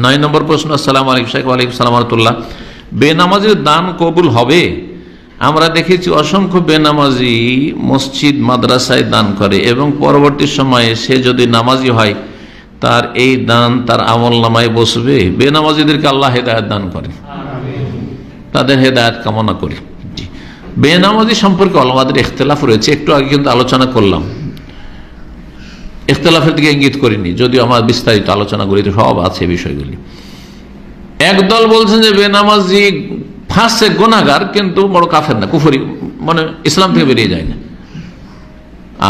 9 নম্বর প্রশ্ন। আসসালামু আলাইকুম শাইখ। ওয়ালাইকুম সালাম ওয়া রাহমাতুল্লাহ। বেনামাজির দান কবুল হবে? আমরা দেখেছি অসংখ্য বেনামাজি মসজিদ মাদ্রাসায় দান করে এবং পরবর্তী সময়ে সে যদি নামাজি হয় তার এই দান তার আমল নামায় বসবে। বেনামাজিদেরকে আল্লাহ হেদায়েত দান করেন, তাদের হেদায়েত কামনা করি। বেনামাজি সম্পর্কে ওলামাদের ইখতিলাফ রয়েছে, একটু আগে কিন্তু আলোচনা করলাম, ইখতিলাফের দিকে ইঙ্গিত করিনি, যদিও আমার বিস্তারিত আলোচনাগুলিতে সব আছে বিষয়গুলি। একদল বলছেন যে বেনামাজি ফাসেক গুনাহগার, কিন্তু বড় কাফের না, কুফরি, মানে ইসলাম থেকে বেরিয়ে যায় না।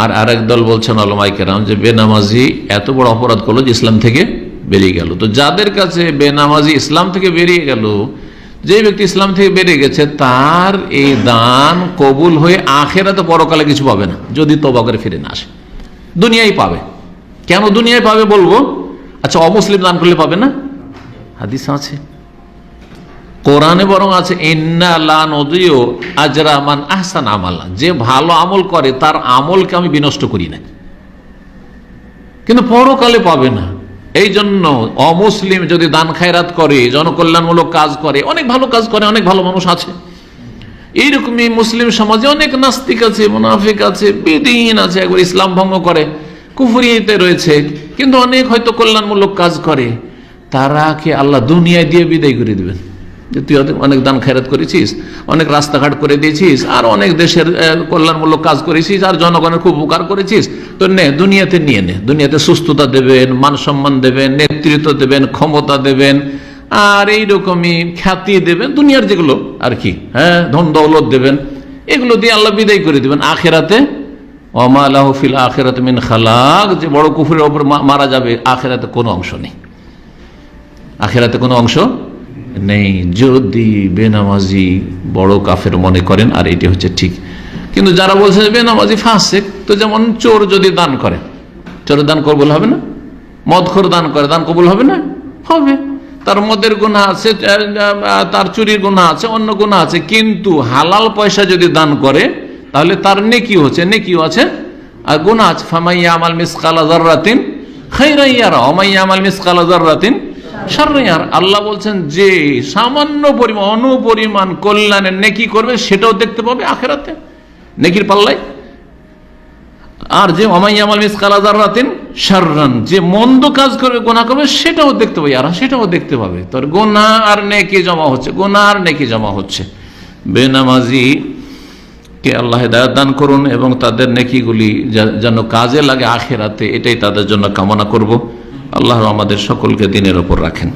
আর আরেক দল বলছেন উলামায়ে কেরাম যে বেনামাজি এত বড় অপরাধ করলো যে ইসলাম থেকে বেরিয়ে গেল। তো যাদের কাছে বেনামাজি ইসলাম থেকে বেরিয়ে গেল, যে ব্যক্তি ইসলাম থেকে বেরিয়ে গেছে, তার এই দান কবুল হয়ে আখিরাতে পরকালে কিছু পাবে না যদি তওবা করে ফিরে না আসে, দুনিয়ায় পাবে। কেন দুনিয়ায় পাবে বলবো। আচ্ছা, অমুসলিম দান করলে পাবে না? হাদিস আছে, কোরআনে বরং আছে, ইন্না লা নুযিউ আজরা মান আহসানা আমালা, যে ভালো আমল করে তার আমলকে আমি বিনষ্ট করি না, কিন্তু পরকালে পাবে না। এই জন্য অমুসলিম যদি দান খায়রাত করে, জনকল্যাণমূলক কাজ করে, অনেক ভালো কাজ করে, অনেক ভালো মানুষ আছে, এইরকমই মুসলিম সমাজে অনেক নাস্তিক আছে, মুনাফিক আছে, বেদিন আছে, একবার ইসলাম ভঙ্গ করে, কুফরিতে রয়েছে, কিন্তু অনেক হয়তো কল্যাণমূলক কাজ করে। তারাকে আল্লাহ দুনিয়ায় দিয়ে বিদায় করে দিবেন যে তুই অনেক দান খায়রাত করেছিস, অনেক রাস্তাঘাট করে দিয়েছিস, আর অনেক দেশের কল্যাণমূলক কাজ করেছিস, আর জনগণের খুব উপকার করেছিস, তো নে দুনিয়াতে নিয়ে নে। দুনিয়াতে সুস্থতা দেবেন, মান সম্মান দেবেন, নেতৃত্ব দেবেন, ক্ষমতা দেবেন, আর এইরকমই খ্যাতি দেবেন, দুনিয়ার যেগুলো আর কি, হ্যাঁ, ধন দৌলত দেবেন, এগুলো দিয়ে আল্লাহ বিদায় করে দিবেন। আখিরাতে ওমা লাহু ফিল আখিরাতি মিন খালাক, যে বড় কুফরের ওপর মারা যাবে, আখিরাতে কোনো অংশ নেই, আখিরাতে কোনো অংশ নেই, যদি বেনামাজি বড় কাফের মনে করেন। আর এটি হচ্ছে ঠিক। কিন্তু যারা বলছে যে বেনামাজি ফাসেক, তো যেমন চোর যদি দান করে, চোরের দান কবুল হবে না? মদখোর দান করে, দান কবুল হবে না? হবে। তার মদের গুনাহ আছে, তার চুরির গুনাহ আছে, অন্য গুনাহ আছে, কিন্তু হালাল পয়সা যদি দান করে তাহলে তার নেকিও হচ্ছে, নেকিও আছে, আর গুনাহ আছে। ফামাইয়া আমাল মিসকালা যাররাতিন খাইরান ইয়ারা ওয়া মাইয়া আমাল মিসকালা যাররাতিন শাররান ইয়ারা। আল্লাহ বলছেন যে সামান্য পরিমাণ, অনুপরিমাণ কল্যাণের নেকি করবে সেটাও দেখতে পাবে আখিরাতে নেকির পাল্লায়। আর যে ওয়া মাইয়া আমাল মিসকালা যাররাতিন শাররান, যে মন্দ কাজ করবে, গুনাহ করবে, সেটাও দেখতে পাবে, আর সেটাও দেখতে পাবে। তোর গুনাহ আর নেকি জমা হচ্ছে, গুনাহ আর নেকি জমা হচ্ছে। বেনামাজি কে আল্লাহ হেদায়েত দান করুন এবং তাদের নেকিগুলি যেন কাজে লাগে আখিরাতে, এটাই তাদের জন্য কামনা করব। আল্লাহ আমাদের সকলকে দ্বীনের উপর রাখেন।